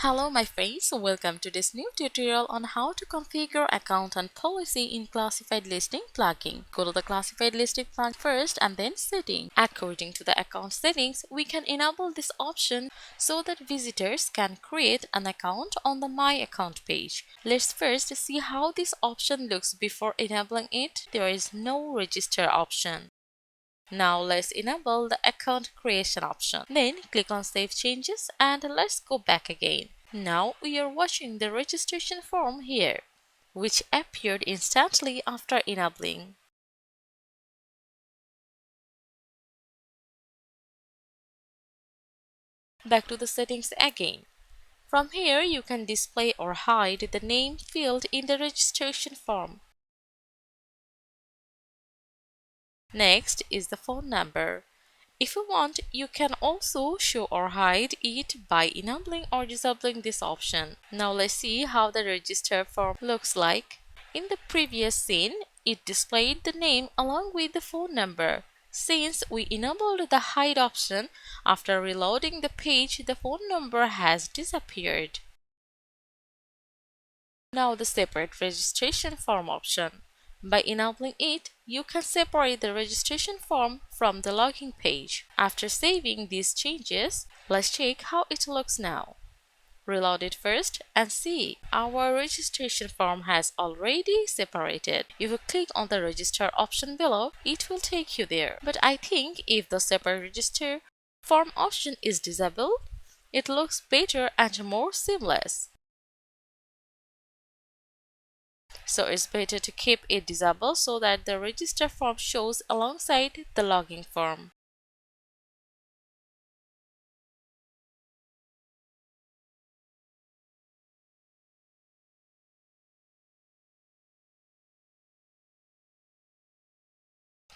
Hello my friends, welcome to this new tutorial on how to configure account and policy in classified listing plugin. Go to the classified listing plugin first and then setting. According to the account settings, we can enable this option so that visitors can create an account on the My Account page. Let's first see how this option looks before enabling it. There is no register option. Now let's enable the account creation option. Then click on Save Changes and let's go back again. Now we are watching the registration form here, which appeared instantly after enabling. Back to the settings again. From here you can display or hide the name field in the registration form. Next is the phone number. If you want, you can also show or hide it by enabling or disabling this option. Now let's see how the register form looks like. In the previous scene, it displayed the name along with the phone number. Since we enabled the hide option, after reloading the page, the phone number has disappeared. Now the separate registration form option. By enabling it, you can separate the registration form from the login page. After saving these changes, let's check how it looks now. Reload it first and see our registration form has already separated. If you click on the register option below, it will take you there. But I think if the separate register form option is disabled, it looks better and more seamless. So it's better to keep it disabled so that the register form shows alongside the login form.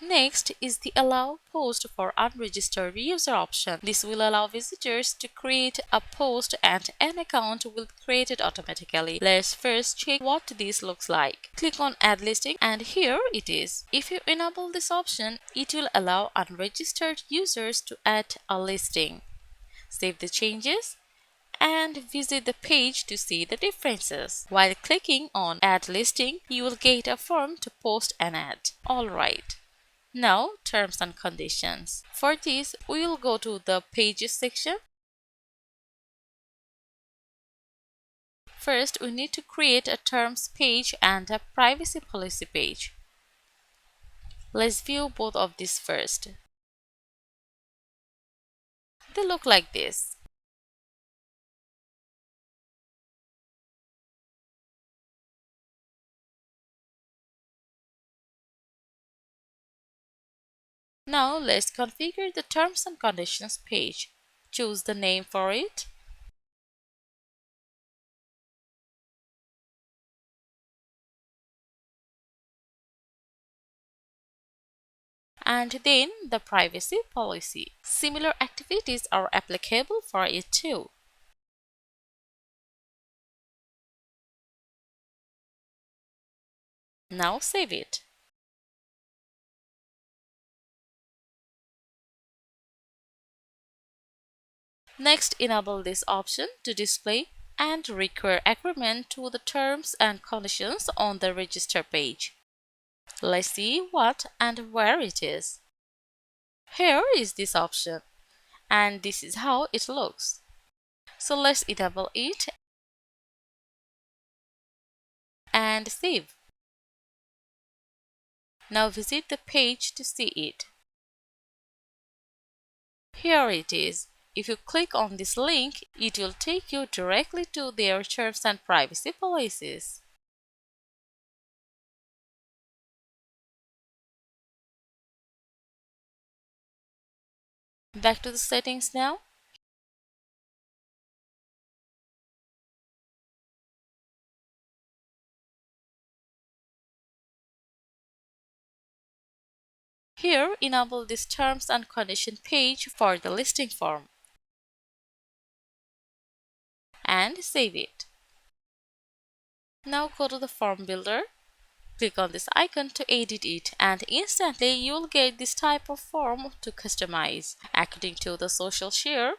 Next is the Allow Post for Unregistered User option. This will allow visitors to create a post and an account will be created automatically. Let's first check what this looks like. Click on Add Listing and here it is. If you enable this option, it will allow unregistered users to add a listing. Save the changes and visit the page to see the differences. While clicking on Add Listing, you will get a form to post an ad. Alright. Now, terms and conditions. For this, we will go to the pages section. First, we need to create a terms page and a privacy policy page. Let's view both of these first. They look like this. Now, let's configure the terms and conditions page. Choose the name for it. And then the privacy policy. Similar activities are applicable for it too. Now save it. Next, enable this option to display and require agreement to the terms and conditions on the register page. Let's see what and where it is. Here is this option, and this is how it looks. So let's enable it and save. Now visit the page to see it. Here it is. If you click on this link, it will take you directly to their terms and privacy policies. Back to the settings now. Here, enable this terms and condition page for the listing form and save it. Now go to the form builder, click on this icon to edit it and instantly you will get this type of form to customize. According to the social share,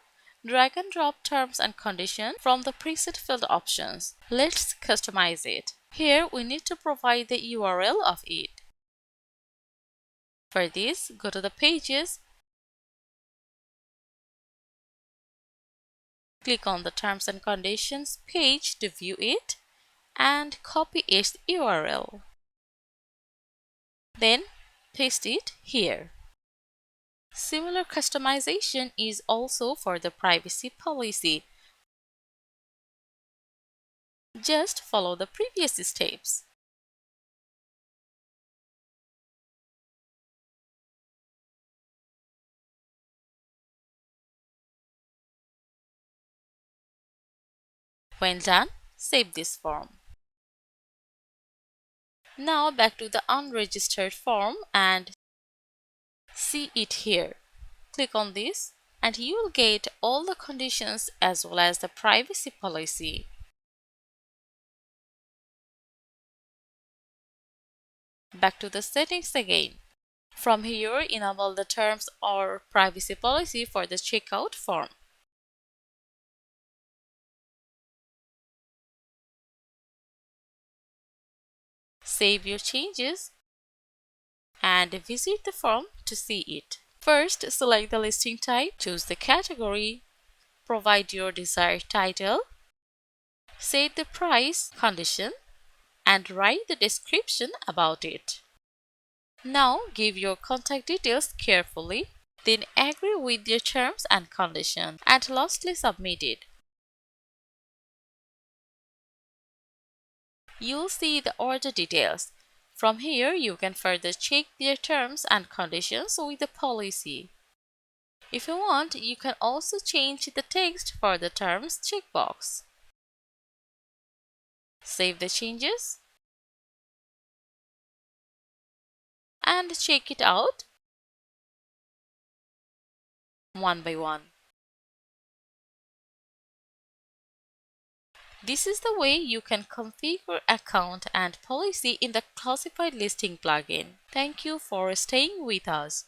Drag and drop terms and conditions from the preset field options. Let's customize it. Here we need to provide the URL of it. For this, go to the Pages, click on the Terms and Conditions page to view it, and copy its URL. Then paste it here. Similar customization is also for the privacy policy. Just follow the previous steps. When done, save this form. Now back to the unregistered form and see it here. Click on this and you will get all the conditions as well as the privacy policy. Back to the settings again. From here, enable the terms or privacy policy for the checkout form. Save your changes and visit the form to see it. First, select the listing type, choose the category, provide your desired title, set the price condition, and write the description about it. Now give your contact details carefully, then agree with your terms and conditions, and lastly submit it. You'll see the order details. From here, you can further check their terms and conditions with the policy. If you want, you can also change the text for the terms checkbox. Save the changes and check it out one by one. This is the way you can configure account and policy in the Classified Listing plugin. Thank you for staying with us.